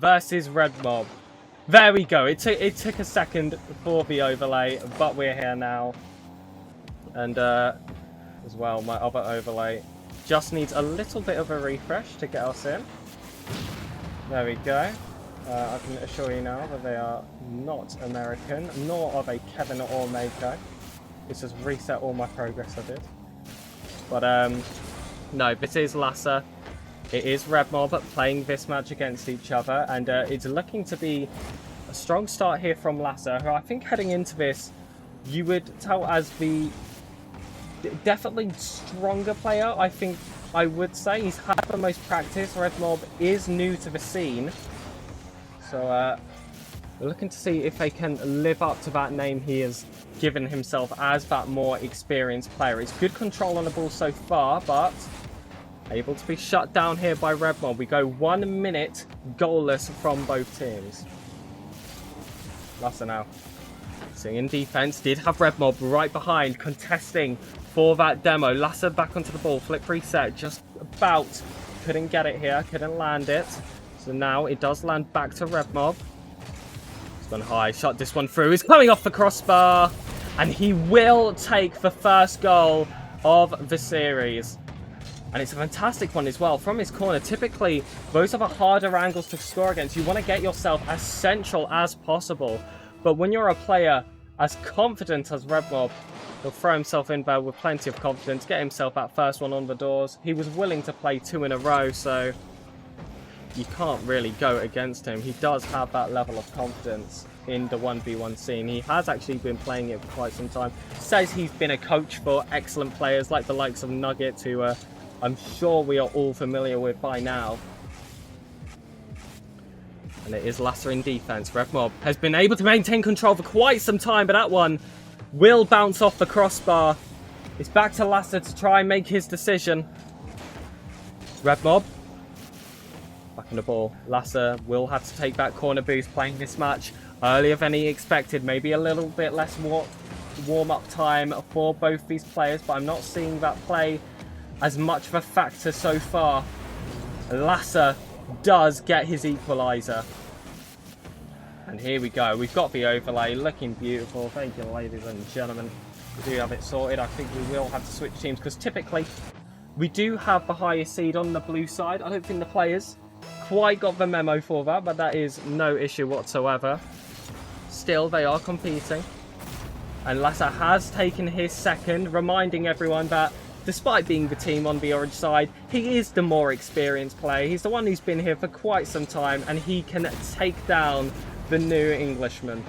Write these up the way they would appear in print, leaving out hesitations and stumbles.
versus Rebmob. There we go. It took a second for the overlay, but we're here now. And as well, my other overlay just needs a little bit of a refresh to get us in. There we go. I can assure you now that they are not American, nor are they Kevin or Mako. This has reset all my progress I did. But no, this is Lasa. It is Rebmob playing this match against each other, and it's looking to be a strong start here from Lasa, who I think heading into this, you would tell as the definitely stronger player. I think I would say he's had the most practice. Rebmob is new to the scene, so we're looking to see if they can live up to that name he has given himself as that more experienced player. It's good control on the ball so far, but able to be shut down here by Rebmob. We go 1 minute goalless from both teams. Lasa now sitting in defense. Did have Rebmob right behind, contesting for that demo. Lasa back onto the ball. Flip reset. Just about. Couldn't get it here. Couldn't land it. So now it does land back to Rebmob. He's gone high. Shot this one through. He's coming off the crossbar. And he will take the first goal of the series. And it's a fantastic one as well from his corner. Typically, those are the harder angles to score against. You want to get yourself as central as possible. But when you're a player as confident as Rebmob, he'll throw himself in there with plenty of confidence, get himself that first one on the doors. He was willing to play 2 in a row, so you can't really go against him. He does have that level of confidence in the 1v1 scene. He has actually been playing it for quite some time. Says he's been a coach for excellent players like the likes of Nugget, who I'm sure we are all familiar with by now. And it is Lasa in defense. Rebmob has been able to maintain control for quite some time, but that one will bounce off the crossbar. It's back to Lasa to try and make his decision. Rebmob back on the ball. Lasa will have to take that corner boost, playing this match earlier than he expected. Maybe a little bit less warm-up time for both these players, but I'm not seeing that play as much of a factor so far. Lasa does get his equaliser. And here we go. We've got the overlay looking beautiful. Thank you, ladies and gentlemen. We do have it sorted. I think we will have to switch teams because typically we do have the highest seed on the blue side. I don't think the players quite got the memo for that, but that is no issue whatsoever. Still, they are competing. And Lasa has taken his second, reminding everyone that despite being the team on the orange side, he is the more experienced player. He's the one who's been here for quite some time, and he can take down the new Englishman.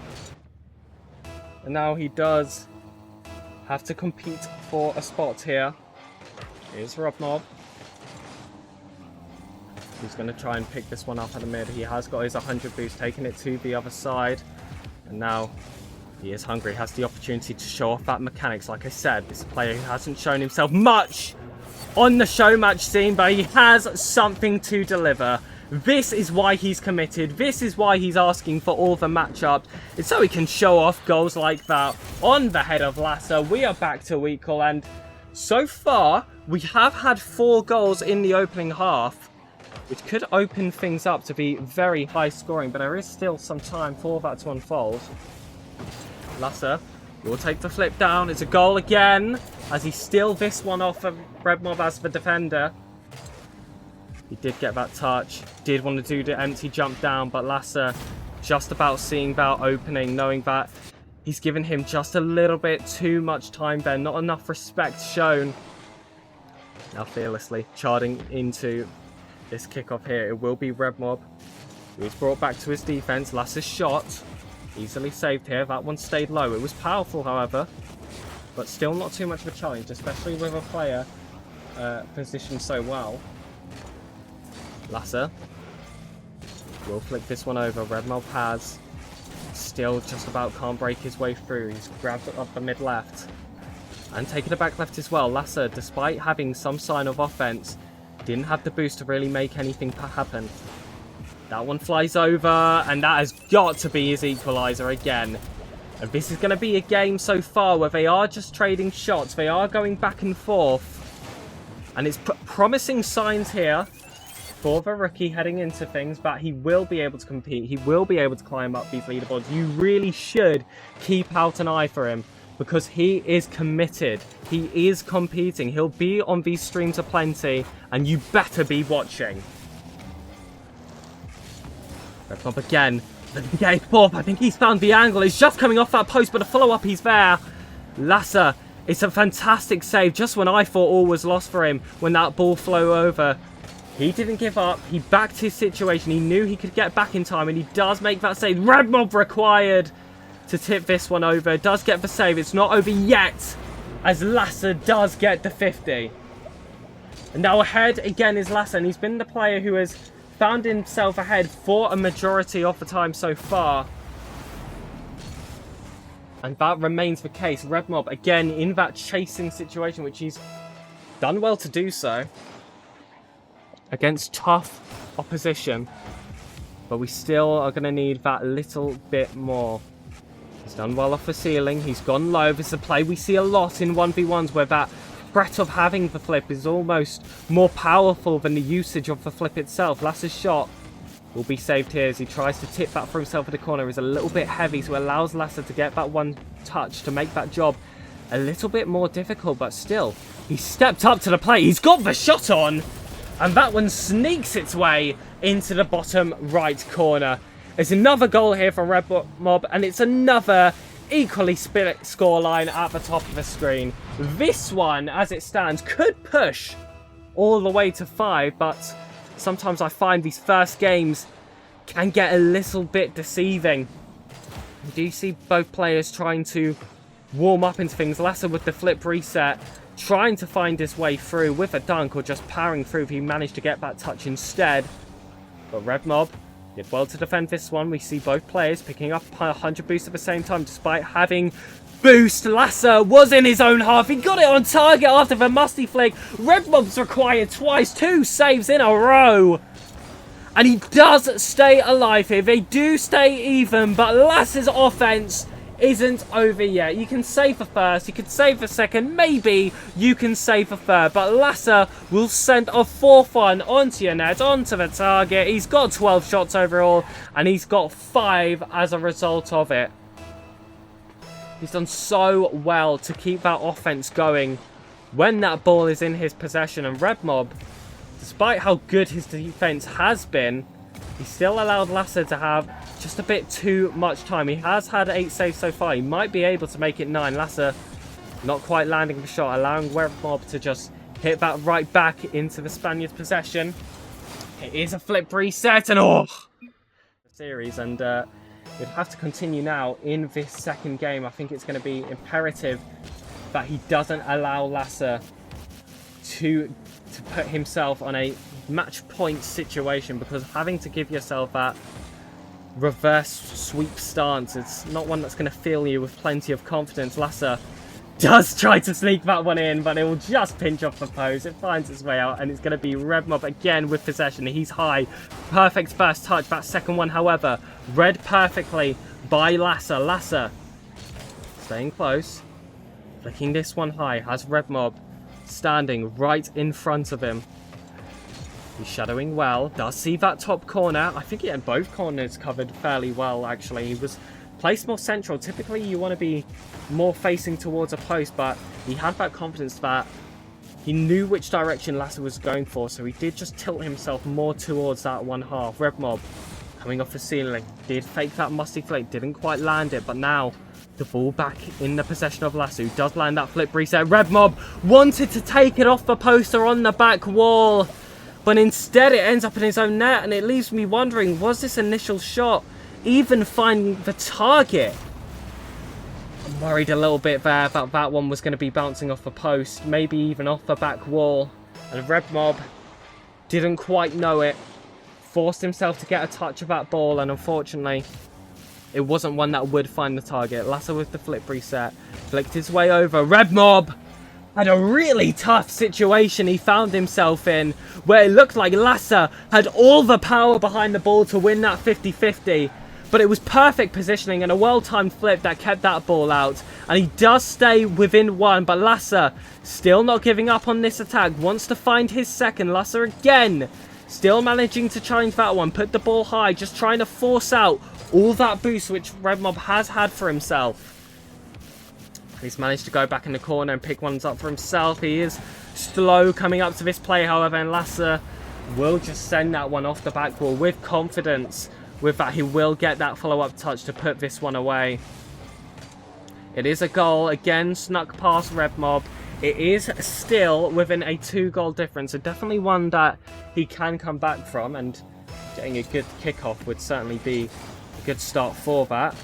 And now he does have to compete for a spot here. Here's Rebmob. He's going to try and pick this one up at the mid. He has got his 100 boost, taking it to the other side. And now he is hungry, has the opportunity to show off that mechanics. Like I said, this is a player who hasn't shown himself much on the showmatch scene, but he has something to deliver. This is why he's committed. This is why he's asking for all the matchups. It's so he can show off goals like that on the head of Lasa. We are back to equal, and so far, we have had 4 goals in the opening half, which could open things up to be very high scoring, but there is still some time for that to unfold. Lasa will take the flip down. It's a goal again, as he steal this one off of Rebmob as the defender. He did get that touch, did want to do the empty jump down, but Lasa just about seeing that opening, knowing that he's given him just a little bit too much time there, not enough respect shown. Now fearlessly charging into this kickoff here. It will be Rebmob, who's brought back to his defense. Lasa's shot easily saved here. That one stayed low. It was powerful, however, but still not too much of a challenge, especially with a player positioned so well. Lasa will flick this one over. Rebmob has still just about can't break his way through. He's grabbed it up the mid left and taken it back left as well. Lasa, despite having some sign of offense, didn't have the boost to really make anything happen. That one flies over, and that has got to be his equaliser again. And this is going to be a game so far where they are just trading shots. They are going back and forth. And it's promising signs here for the rookie heading into things, but he will be able to compete. He will be able to climb up these leaderboards. You really should keep out an eye for him because he is committed. He is competing. He'll be on these streams aplenty, and you better be watching. Rebmob again. Getting fourth. I think he's found the angle. He's just coming off that post, but a follow-up, he's there. Lasa, it's a fantastic save just when I thought all was lost for him when that ball flew over. He didn't give up. He backed his situation. He knew he could get back in time, and he does make that save. Rebmob required to tip this one over. Does get the save. It's not over yet, as Lasa does get the 50. And now ahead again is Lasa, and he's been the player who has found himself ahead for a majority of the time so far. And that remains the case. Rebmob again in that chasing situation, which he's done well to do so against tough opposition, but we still are going to need that little bit more. He's done well off the ceiling. He's gone low. This is a play we see a lot in 1v1s where that threat of having the flip is almost more powerful than the usage of the flip itself. Lasa's shot will be saved here as he tries to tip that for himself in the corner. Is a little bit heavy, so it allows Lasa to get that one touch to make that job a little bit more difficult, but still, he stepped up to the plate. He's got the shot on, and that one sneaks its way into the bottom right corner. There's another goal here from Rebmob, and it's another equally split scoreline at the top of the screen. This one, as it stands, could push all the way to 5, but sometimes I find these first games can get a little bit deceiving. Do you see both players trying to warm up into things? Lasa with the flip reset, trying to find his way through with a dunk or just powering through if he managed to get that touch instead. But Rebmob did well to defend this one. We see both players picking up 100 boosts at the same time despite having boost. Lasa was in his own half. He got it on target after the musty flick. Rebmob's required twice, 2 saves in a row. And he does stay alive here. They do stay even, but Lasa's offense isn't over yet. You can save the first, you can save the second, maybe you can save the third, but Lasa will send a 4th one onto your net, onto the target. He's got 12 shots overall, and he's got 5 as a result of it. He's done so well to keep that offense going when that ball is in his possession, and Rebmob, despite how good his defense has been, he still allowed Lasa to have just a bit too much time. He has had 8 saves so far. He might be able to make it 9. Lasa not quite landing the shot, allowing Rebmob to just hit that right back into the Spaniard's possession. It is a flip reset, and series, and we'd have to continue now in this second game. I think it's going to be imperative that he doesn't allow Lasa to put himself on a match point situation, because having to give yourself that reverse sweep stance, it's not one that's going to fill you with plenty of confidence. Lasa does try to sneak that one in, but it will just pinch off the post. It finds its way out, and it's going to be Rebmob again with possession. He's high. Perfect first touch. That second one, however, read perfectly by Lasa. Lasa staying close, flicking this one high, has Rebmob standing right in front of him. He's shadowing well. Does see that top corner. I think he had both corners covered fairly well, actually. He was placed more central. Typically, you want to be more facing towards a post, but he had that confidence that he knew which direction Lasa was going for, so he did just tilt himself more towards that one half. Rebmob coming off the ceiling. Did fake that musty flick. Didn't quite land it, but now the ball back in the possession of Lasa, who does land that flip reset. Rebmob wanted to take it off the poster on the back wall, but instead it ends up in his own net, and it leaves me wondering, was this initial shot even finding the target? I'm worried a little bit there that that one was going to be bouncing off the post, maybe even off the back wall, and Rebmob didn't quite know it, forced himself to get a touch of that ball, and unfortunately it wasn't one that would find the target. Lasa with the flip reset, flicked his way over. Rebmob had a really tough situation he found himself in, where it looked like Lasa had all the power behind the ball to win that 50-50. But it was perfect positioning and a well-timed flip that kept that ball out. And he does stay within 1, but Lasa still not giving up on this attack. Wants to find his second. Lasa again still managing to challenge that one, put the ball high, just trying to force out all that boost which Rebmob has had for himself. He's managed to go back in the corner and pick ones up for himself. He is slow coming up to this play, however, and Lasa will just send that one off the back wall with confidence. With that, he will get that follow-up touch to put this one away. It is a goal, again, snuck past Rebmob. It is still within a 2-goal difference, so definitely one that he can come back from, and getting a good kickoff would certainly be a good start for that.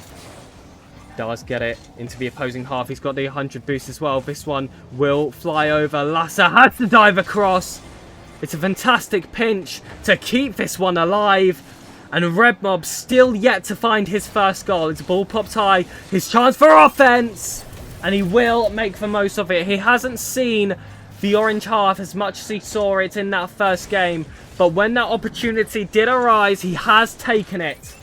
Does get it into the opposing half. He's got the 100 boost as well. This one will fly over. Lasa has to dive across. It's a fantastic pinch to keep this one alive. And Rebmob still yet to find his first goal. It's a ball popped high. His chance for offense. And he will make the most of it. He hasn't seen the orange half as much as he saw it in that first game. But when that opportunity did arise, he has taken it.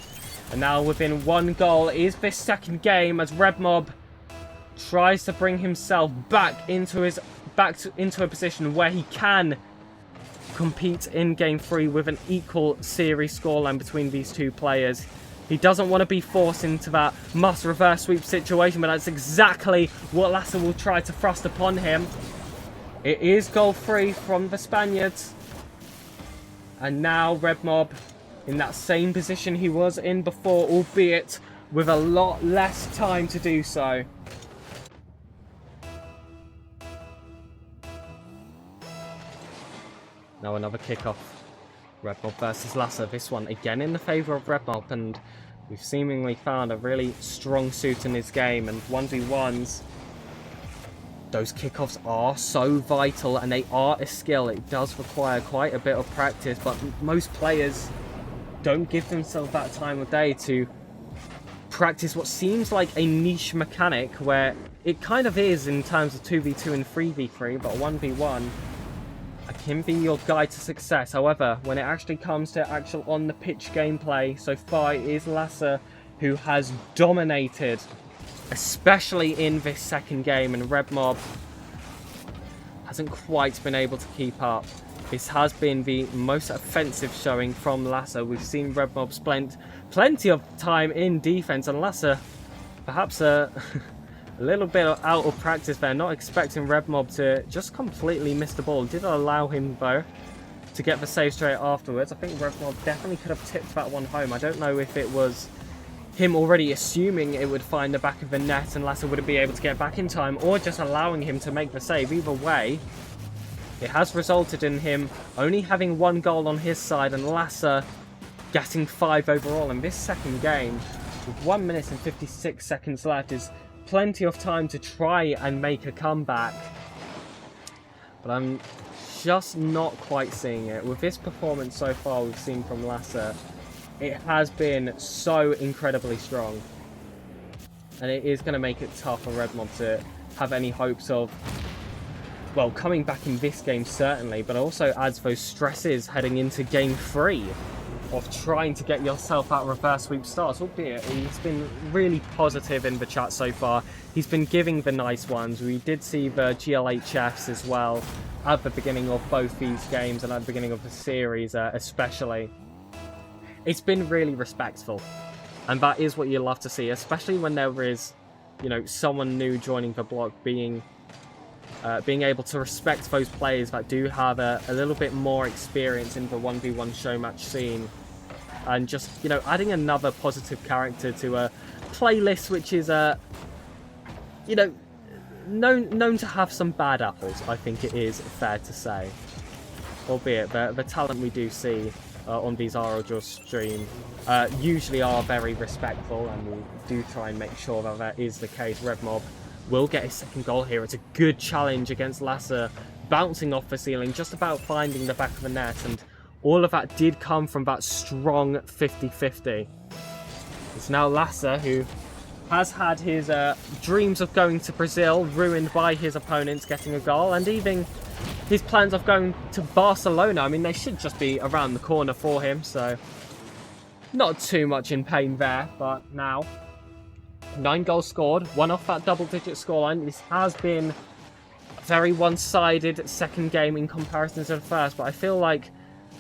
And now within 1 goal is this second game as Rebmob tries to bring himself back into a position where he can compete in game 3 with an equal series scoreline between these two players. He doesn't want to be forced into that must reverse sweep situation, but that's exactly what Lasa will try to thrust upon him. It is goal 3 from the Spaniards. And now Rebmob in that same position he was in before, albeit with a lot less time to do so. Now another kickoff. Rebmob versus Lasa. This one again in the favour of Rebmob, and we've seemingly found a really strong suit in his game, and 1v1s, those kickoffs are so vital and they are a skill. It does require quite a bit of practice, but most players don't give themselves that time of day to practice what seems like a niche mechanic, where it kind of is in terms of 2v2 and 3v3, but 1v1 can be your guide to success. However, when it actually comes to actual on the pitch gameplay, so far it is Lasa who has dominated, especially in this second game, and Rebmob hasn't quite been able to keep up. This has been the most offensive showing from Lasa. We've seen Rebmob spent plenty of time in defense, and Lasa perhaps a little bit out of practice there, not expecting Rebmob to just completely miss the ball. Did allow him though to get the save straight afterwards. I think Rebmob definitely could have tipped that one home. I don't know if it was him already assuming it would find the back of the net and Lasa wouldn't be able to get back in time, or just allowing him to make the save. Either way, it has resulted in him only having 1 goal on his side and Lasa getting 5 overall. And this second game, with 1 minute and 56 seconds left, is plenty of time to try and make a comeback. But I'm just not quite seeing it. With this performance so far we've seen from Lasa, it has been so incredibly strong. And it is going to make it tough for Rebmob to have any hopes of, well, coming back in this game certainly, but also adds those stresses heading into game 3 of trying to get yourself out reverse sweep starts, albeit he's been really positive in the chat so far. He's been giving the nice ones. We did see the GLHFs as well at the beginning of both these games and at the beginning of the series especially. It's been really respectful, and that is what you love to see, especially when there is, you know, someone new joining the block, being able to respect those players that do have a little bit more experience in the 1v1 show match scene, and just, you know, adding another positive character to a playlist which is you know, known to have some bad apples. I think it is fair to say, albeit the talent we do see on these RLduels stream usually are very respectful, and we do try and make sure that that is the case. Rebmob will get his second goal here. It's a good challenge against Lasa, bouncing off the ceiling, just about finding the back of the net, and all of that did come from that strong 50-50. It's now Lasa who has had his dreams of going to Brazil ruined by his opponents getting a goal, and even his plans of going to Barcelona. I mean, they should just be around the corner for him, so not too much in pain there. But now 9 goals scored, 1 off that double-digit scoreline. This has been a very one-sided second game in comparison to the first, but I feel like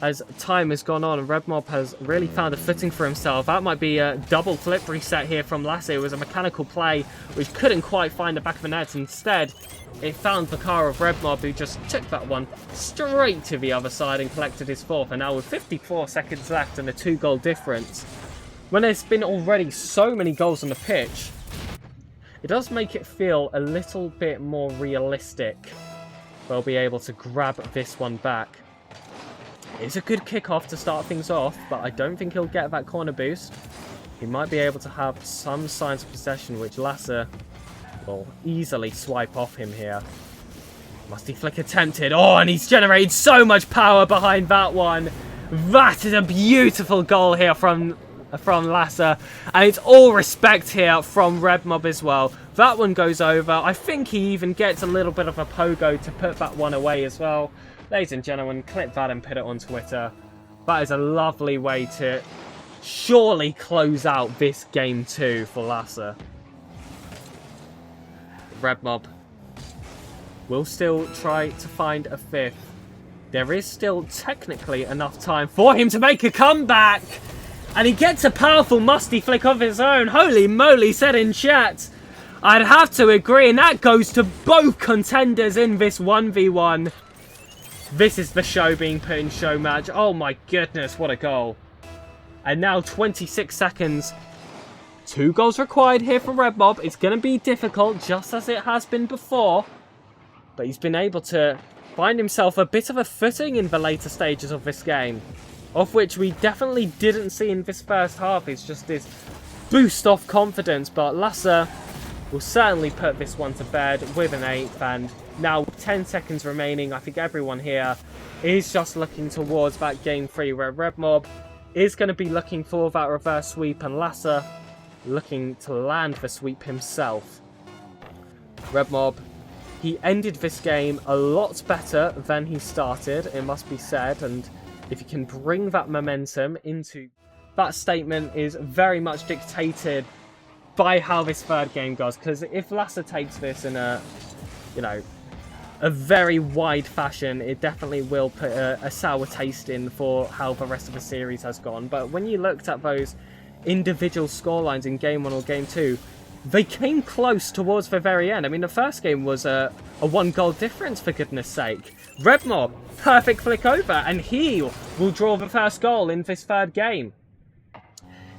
as time has gone on, Rebmob has really found a footing for himself. That might be a double flip reset here from Lasa. It was a mechanical play which couldn't quite find the back of the net. Instead, it found the car of Rebmob, who just took that one straight to the other side and collected his fourth. And now with 54 seconds left and a 2-goal difference, when there's been already so many goals on the pitch, it does make it feel a little bit more realistic. They'll be able to grab this one back. It's a good kickoff to start things off, but I don't think he'll get that corner boost. He might be able to have some signs of possession, which Lasa will easily swipe off him here. Musty flick attempted. Oh, and he's generated so much power behind that one. That is a beautiful goal here from Lasa, and it's all respect here from Rebmob as well. That one goes over. I think he even gets a little bit of a pogo to put that one away as well. Ladies and gentlemen, clip that and put it on Twitter. That is a lovely way to surely close out this game 2 for Lasa. Rebmob will still try to find a 5th. There is still technically enough time for him to make a comeback. And he gets a powerful musty flick of his own. Holy moly, said in chat. I'd have to agree, and that goes to both contenders in this 1v1. This is the show being put in Showmatch. Oh my goodness, what a goal. And now 26 seconds. 2 goals required here for Rebmob. It's going to be difficult, just as it has been before. But he's been able to find himself a bit of a footing in the later stages of this game, of which we definitely didn't see in this first half. It's just this boost of confidence. But Lasa will certainly put this one to bed with an 8th, and now 10 seconds remaining. I think everyone here is just looking towards that game 3, where Rebmob is going to be looking for that reverse sweep, and Lasa looking to land the sweep himself. Rebmob, he ended this game a lot better than he started, it must be said, and if you can bring that momentum into... That statement is very much dictated by how this third game goes, because if Lasa takes this in a, you know, a very wide fashion, it definitely will put a sour taste in for how the rest of the series has gone. But when you looked at those individual scorelines in game 1 or game 2, they came close towards the very end. I mean, the first game was a 1-goal difference, for goodness sake. Rebmob, perfect flick over, and he will draw the first goal in this third game.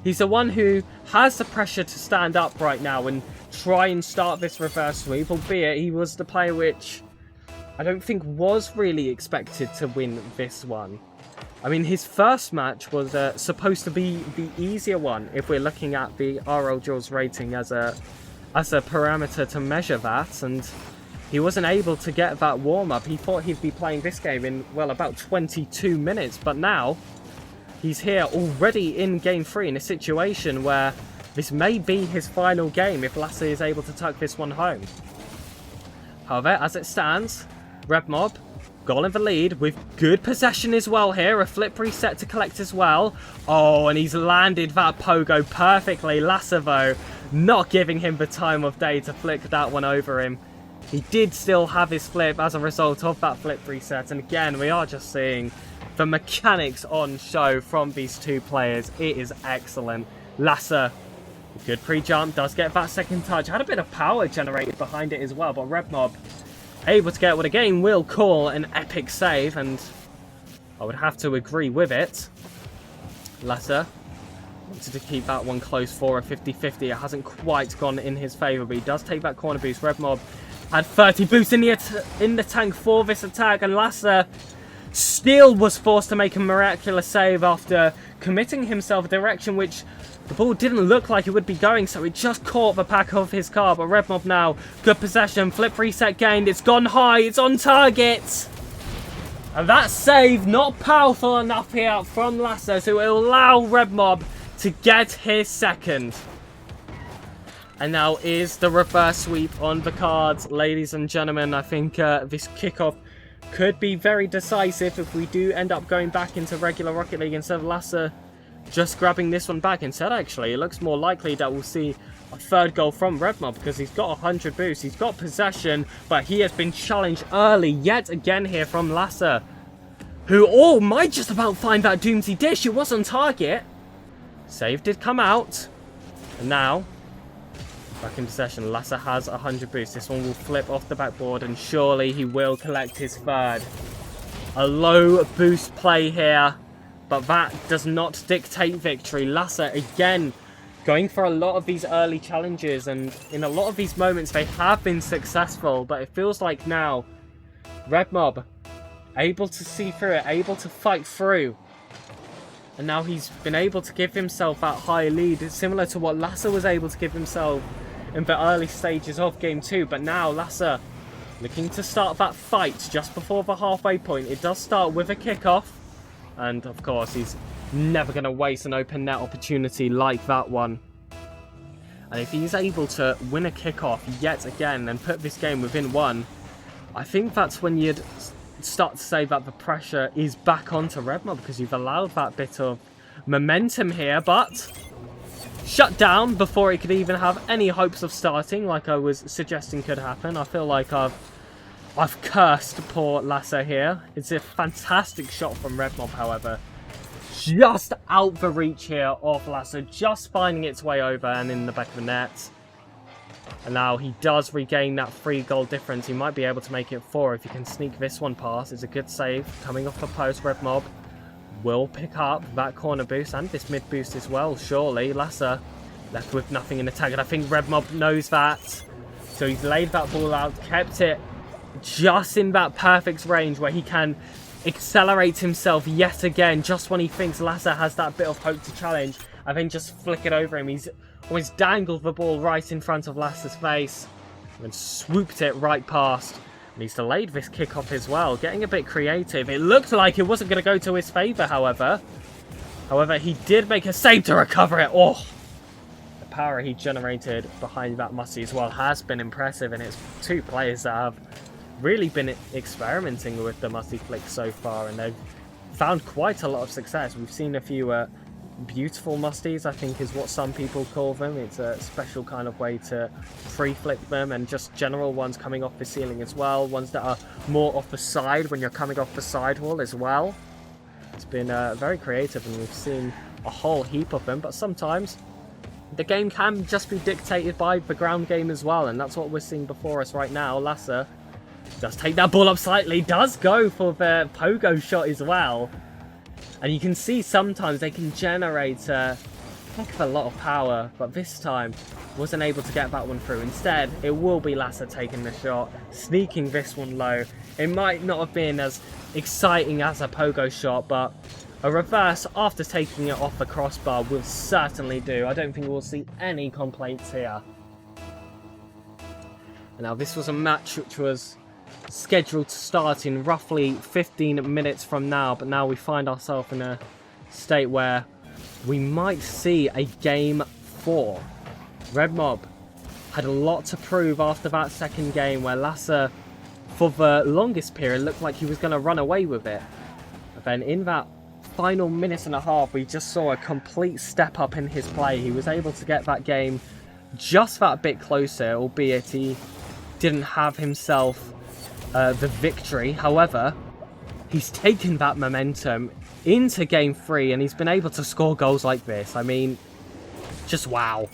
He's the one who has the pressure to stand up right now and try and start this reverse sweep, albeit he was the player which I don't think was really expected to win this one. I mean, his first match was supposed to be the easier one, if we're looking at the RLduels rating as a parameter to measure that, and he wasn't able to get that warm-up. He thought he'd be playing this game in, well, about 22 minutes, but now he's here already in game 3 in a situation where this may be his final game if Lasa is able to tuck this one home. However, as it stands, Rebmob, goal in the lead with good possession as well here. A flip reset to collect as well. Oh, and he's landed that pogo perfectly. Lasa, though, not giving him the time of day to flick that one over him. He did still have his flip as a result of that flip reset. And again, we are just seeing the mechanics on show from these two players. It is excellent. Lasa, good pre-jump, does get that second touch. Had a bit of power generated behind it as well, but Rebmob able to get what again will call an epic save, and I would have to agree with it. Lasa wanted to keep that one close for a 50-50. It hasn't quite gone in his favour, but he does take that corner boost. Rebmob had 30 boosts in the tank for this attack, and Lasa still was forced to make a miraculous save after committing himself a direction which the ball didn't look like it would be going, so it just caught the back of his car. But Rebmob now, good possession, flip reset gained, it's gone high, it's on target. And that save not powerful enough here from Lasa, so it will allow Rebmob to get his second. And now is the reverse sweep on the cards, ladies and gentlemen. I think this kickoff could be very decisive if we do end up going back into regular Rocket League instead of Lasa just grabbing this one back. Instead, actually, it looks more likely that we'll see a third goal from Rebmob because he's got 100 boosts, he's got possession, but he has been challenged early yet again here from Lasa. who might just about find that Doomsy Dish. It was on target. Save did come out. And now, back in possession. Lasa has 100 boost. This one will flip off the backboard, and surely he will collect his third. A low boost play here, but that does not dictate victory. Lasa again going for a lot of these early challenges, and in a lot of these moments they have been successful, but it feels like now Rebmob able to see through it, able to fight through. And now he's been able to give himself that high lead. It's similar to what Lasa was able to give himself in the early stages of Game 2. But now Lasa looking to start that fight just before the halfway point. It does start with a kickoff. And of course, he's never going to waste an open net opportunity like that one. And if he's able to win a kickoff yet again and put this game within one, I think that's when you'd start to say that the pressure is back onto Rebmob, because you've allowed that bit of momentum here, but shut down before it could even have any hopes of starting, like I was suggesting could happen. I feel like I've cursed poor Lasa here. It's a fantastic shot from Rebmob, however. Just out the reach here of Lasa, just finding its way over and in the back of the net. And now he does regain that 3 goal difference. He might be able to make it 4 if he can sneak this one past. It's a good save. Coming off the post, Rebmob will pick up that corner boost and this mid boost as well. Surely, Lasa left with nothing in attack. And I think Rebmob knows that. So he's laid that ball out, kept it just in that perfect range where he can accelerate himself yet again just when he thinks Lasa has that bit of hope to challenge, and then just flick it over him. He's always dangled the ball right in front of Lasa's face and swooped it right past. And he's delayed this kickoff as well, getting a bit creative. It looked like it wasn't going to go to his favour, however. However, he did make a save to recover it. Oh, the power he generated behind that musty as well has been impressive, and it's 2 players that have really been experimenting with the musty flick so far, and they've found quite a lot of success. We've seen a few beautiful musties, I think is what some people call them. It's a special kind of way to free flick them, and just general ones coming off the ceiling as well, ones that are more off the side when you're coming off the sidewall as well. It's been very creative, and we've seen a whole heap of them, but sometimes the game can just be dictated by the ground game as well, and that's what we're seeing before us right now. Lasa does take that ball up slightly, does go for the pogo shot as well. And you can see sometimes they can generate a heck of a lot of power, but this time wasn't able to get that one through. Instead, it will be Lasa taking the shot, sneaking this one low. It might not have been as exciting as a pogo shot, but a reverse after taking it off the crossbar will certainly do. I don't think we'll see any complaints here. And now this was a match which was scheduled to start in roughly 15 minutes from now, but now we find ourselves in a state where we might see a game 4. Rebmob had a lot to prove after that second game, where Lasa for the longest period looked like he was going to run away with it, but then in that final minute and a half we just saw a complete step up in his play. He was able to get that game just that bit closer, albeit he didn't have himself the victory. However, he's taken that momentum into game 3, and he's been able to score goals like this. I mean, just wow.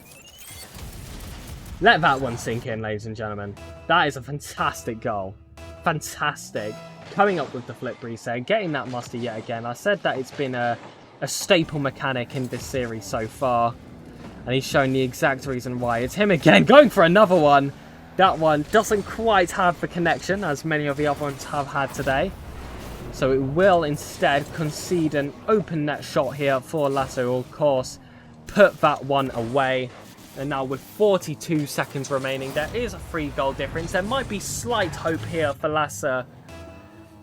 Let that one sink in, ladies and gentlemen. That is a fantastic goal. Fantastic. Coming up with the flip reset, getting that musty yet again. I said that it's been a staple mechanic in this series so far, and he's shown the exact reason why. It's him again, going for another one. That one doesn't quite have the connection as many of the other ones have had today. So it will instead concede an open net shot here for Lasa, who of course put that one away. And now with 42 seconds remaining, there is a 3 goal difference. There might be slight hope here for Lasa,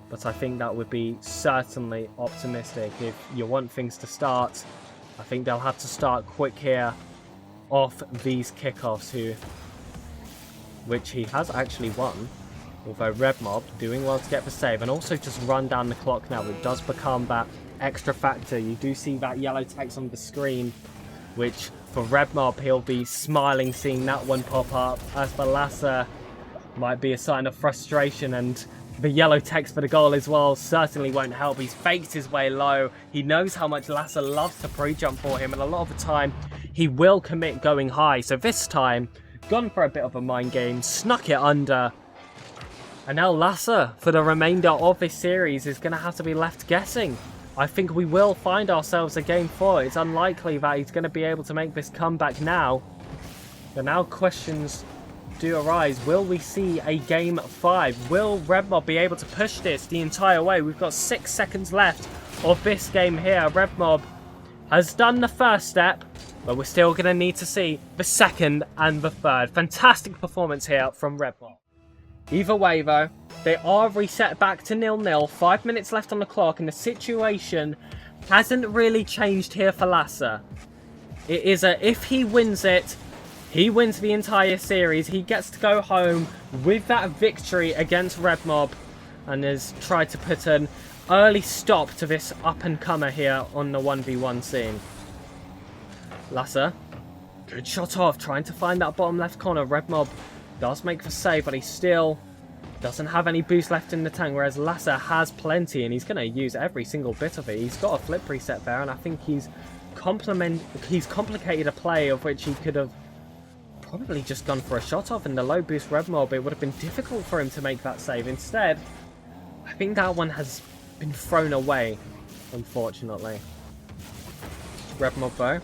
but I think that would be certainly optimistic. If you want things to start, I think they'll have to start quick here off these kickoffs, which he has actually won, although Rebmob doing well to get the save, and also just run down the clock now. It does become that extra factor. You do see that yellow text on the screen, which for Rebmob, he'll be smiling seeing that one pop up, as for Lasa might be a sign of frustration and The yellow text for the goal as well certainly won't help. He's faked his way low. He knows how much Lasa loves to pre-jump for him, and a lot of the time he will commit going high. So this time, gone for a bit of a mind game, snuck it under. And now Lasa, for the remainder of this series, is going to have to be left guessing. I think we will find ourselves a game 4. It's unlikely that he's going to be able to make this comeback now. But now questions do arise. Will we see a game 5? Will Rebmob be able to push this the entire way? We've got 6 seconds left of this game here. Rebmob has done the first step, but we're still going to need to see the second and the third. Fantastic performance here from Rebmob. Either way though, they are reset back to 0-0. 5 minutes left on the clock, and the situation hasn't really changed here for Lasa. It is if he wins it, he wins the entire series. He gets to go home with that victory against Rebmob, and has tried to put an early stop to this up-and-comer here on the 1v1 scene. Lasa, good shot off, trying to find that bottom left corner. Rebmob does make the save, but he still doesn't have any boost left in the tank, whereas Lasa has plenty, and he's going to use every single bit of it. He's got a flip reset there, and I think he's complicated a play of which he could have probably just gone for a shot off. In the low boost Rebmob, it would have been difficult for him to make that save. Instead, I think that one has been thrown away, unfortunately. Rebmob though,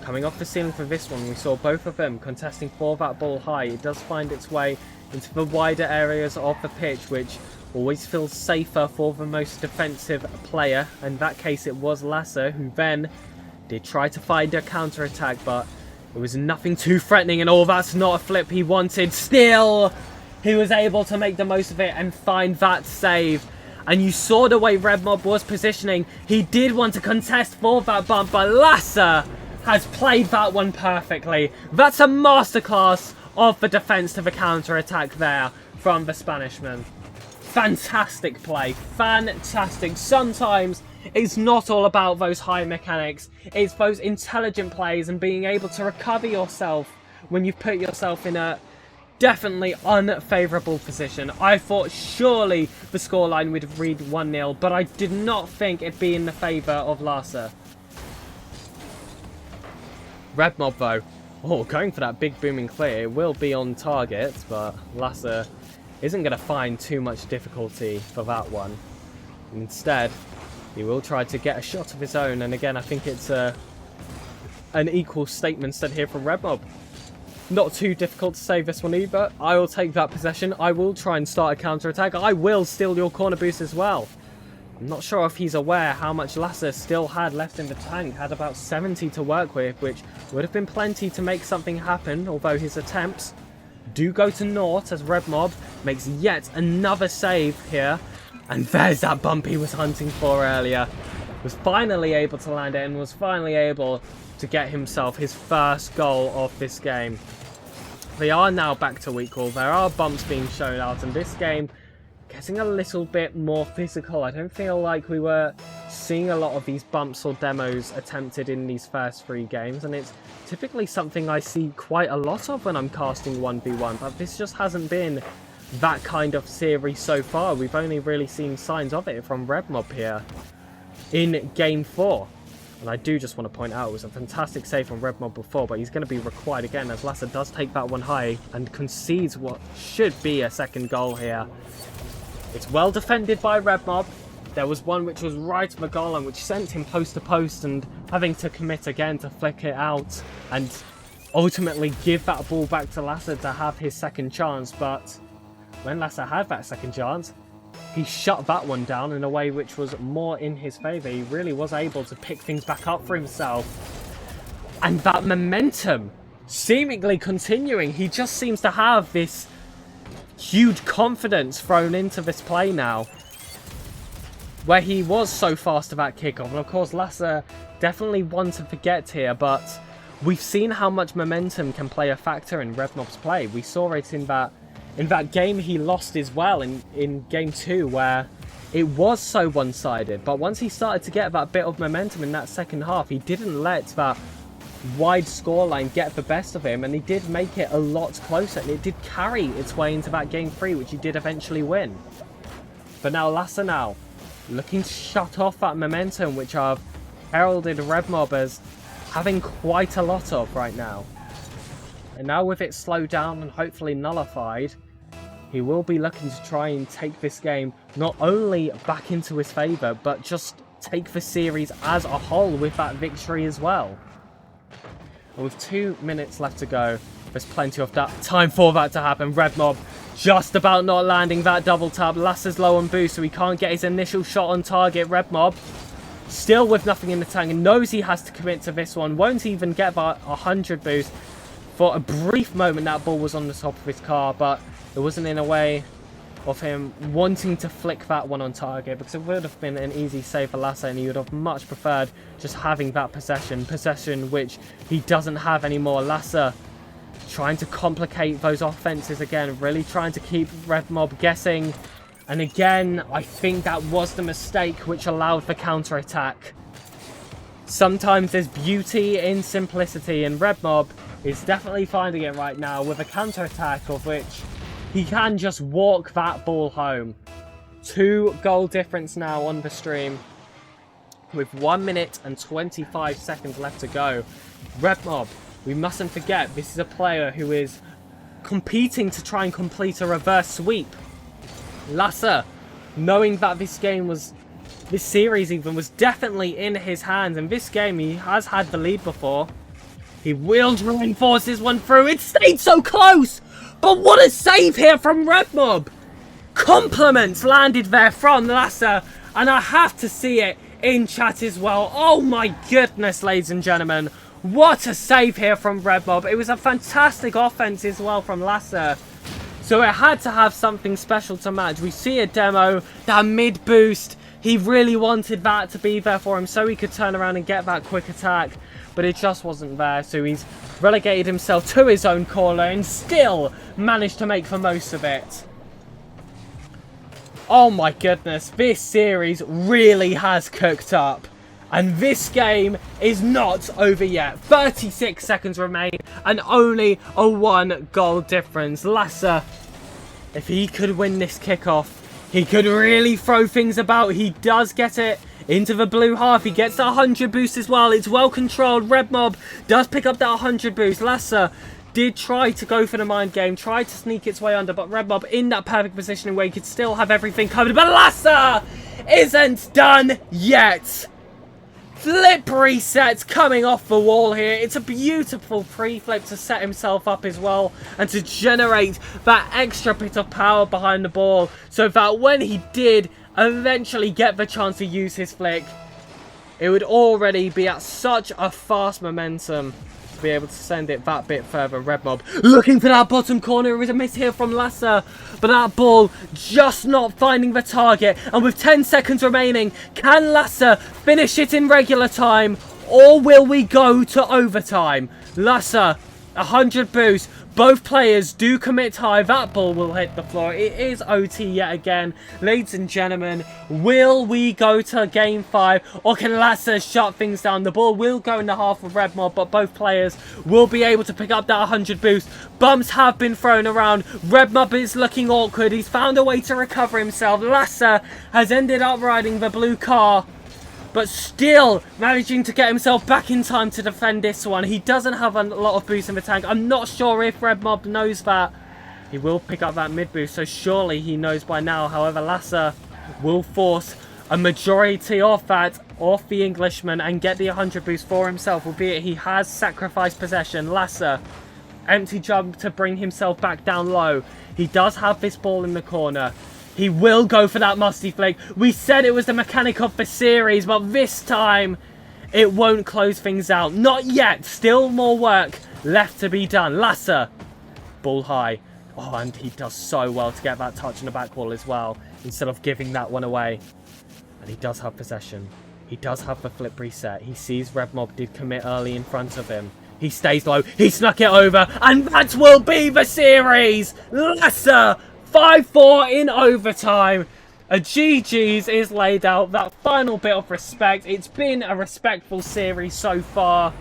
coming off the ceiling for this one, we saw both of them contesting for that ball high. It does find its way into the wider areas of the pitch, which always feels safer for the most defensive player. In that case, it was Lasa, who then did try to find a counter-attack, but it was nothing too threatening, and that's not a flip he wanted. Still, he was able to make the most of it and find that save. And you saw the way Rebmob was positioning. He did want to contest for that bump, but Lasa has played that one perfectly. That's a masterclass of the defense to the counter-attack there from the Spanishman. Fantastic play. Fantastic. Sometimes it's not all about those high mechanics. It's those intelligent plays and being able to recover yourself when you've put yourself in a definitely unfavourable position. I thought surely the scoreline would read 1-0, but I did not think it'd be in the favour of Lasa. Rebmob though, going for that big booming clear. It will be on target, but Lasa isn't going to find too much difficulty for that one. Instead, he will try to get a shot of his own, and again I think it's an equal statement said here from Rebmob. Not too difficult to save this one either. I will take that possession. I will try and start a counter-attack. I will steal your corner boost as well. I'm not sure if he's aware how much Lasa still had left in the tank. Had about 70 to work with, which would have been plenty to make something happen, although his attempts do go to naught as Rebmob makes yet another save here. And there's that bump he was hunting for earlier. Was finally able to land it and was finally able to get himself his first goal of this game. They are now back to equal. There are bumps being shown out, and this game getting a little bit more physical. I don't feel like we were seeing a lot of these bumps or demos attempted in these first 3 games, and it's typically something I see quite a lot of when I'm casting 1v1, but this just hasn't been that kind of series so far. We've only really seen signs of it from Rebmob here in game 4. And I do just want to point out it was a fantastic save from Rebmob before, but he's going to be required again as Lasa does take that one high and concedes what should be a second goal here. It's well defended by Rebmob. There was one which was right on the goal line, which sent him post to post, and having to commit again to flick it out and ultimately give that ball back to Lasa to have his second chance. But when Lasa had that second chance, he shut that one down in a way which was more in his favour. He really was able to pick things back up for himself. And that momentum seemingly continuing. He just seems to have this huge confidence thrown into this play now, where he was so fast to that kickoff. And of course, Lasa definitely one to forget here, but we've seen how much momentum can play a factor in Rebmob's play. We saw it in that game he lost as well in game 2, where it was so one-sided. But once he started to get that bit of momentum in that second half, he didn't let that wide scoreline get the best of him, and he did make it a lot closer, and it did carry its way into that game 3, which he did eventually win. But now Lasa now looking to shut off that momentum, which I've heralded Rebmob as having quite a lot of right now. And now with it slowed down and hopefully nullified, he will be looking to try and take this game not only back into his favour, but just take the series as a whole with that victory as well. And with 2 minutes left to go, there's plenty of that time for that to happen. Rebmob just about not landing that double tap. Lasa's low on boost, so he can't get his initial shot on target. Rebmob still with nothing in the tank and knows he has to commit to this one. Won't even get that 100 boost. For a brief moment, that ball was on the top of his car, but it wasn't in a way of him wanting to flick that one on target, because it would have been an easy save for Lasa, and he would have much preferred just having that possession which he doesn't have anymore. Lasa trying to complicate those offenses again, really trying to keep Rebmob guessing, and again I think that was the mistake which allowed the counter-attack. Sometimes there's beauty in simplicity, and Rebmob is definitely finding it right now with a counter-attack of which he can just walk that ball home. 2 goal difference now on the stream with 1 minute and 25 seconds left to go. Rebmob, we mustn't forget, this is a player who is competing to try and complete a reverse sweep. Lasa, knowing that this series even was definitely in his hands, and this game he has had the lead before. He will reinforce this one through. It stayed so close! But what a save here from Rebmob! Compliments landed there from Lasa, and I have to see it in chat as well. Oh my goodness, ladies and gentlemen. What a save here from Rebmob. It was a fantastic offense as well from Lasa. So it had to have something special to match. We see a demo, that mid boost. He really wanted that to be there for him so he could turn around and get that quick attack. But it just wasn't there, so he's relegated himself to his own corner and still managed to make the most of it. Oh my goodness, this series really has cooked up. And this game is not over yet. 36 seconds remain and only a 1 goal difference. Lasa, if he could win this kickoff, he could really throw things about. He does get it into the blue half. He gets that 100 boost as well. It's well controlled. Rebmob does pick up that 100 boost. Lasa did try to go for the mind game, tried to sneak its way under, but Rebmob in that perfect positioning where he could still have everything covered. But Lasa isn't done yet. Flip reset coming off the wall here. It's a beautiful pre-flip to set himself up as well and to generate that extra bit of power behind the ball so that when he did eventually get the chance to use his flick, it would already be at such a fast momentum to be able to send it that bit further. Rebmob looking for that bottom corner. It was a miss here from Lasa, but that ball just not finding the target. And with 10 seconds remaining, can Lasa finish it in regular time, or will we go to overtime? Lasa, 100 boost. Both players do commit high. That ball will hit the floor. It is OT yet again. Ladies and gentlemen, will we go to game 5? Or can Lasa shut things down? The ball will go in the half of Rebmob, but both players will be able to pick up that 100 boost. Bumps have been thrown around. Rebmob is looking awkward. He's found a way to recover himself. Lasa has ended up riding the blue car, but still managing to get himself back in time to defend this one. He doesn't have a lot of boost in the tank. I'm not sure if Rebmob knows that. He will pick up that mid boost, so surely he knows by now. However, Lasa will force a majority of that off the Englishman and get the 100 boost for himself, albeit he has sacrificed possession. Lasa, empty jump to bring himself back down low. He does have this ball in the corner. He will go for that musty flick. We said it was the mechanic of the series, but this time it won't close things out. Not yet. Still more work left to be done. Lasa, ball high. Oh, and he does so well to get that touch on the back wall as well, instead of giving that one away. And he does have possession. He does have the flip reset. He sees Rebmob did commit early in front of him. He stays low. He snuck it over. And that will be the series. Lasa, 5-4 in overtime. A GG's is laid out. That final bit of respect. It's been a respectful series so far,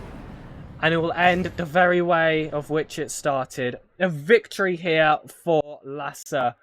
and it will end the very way of which it started. A victory here for Lasa.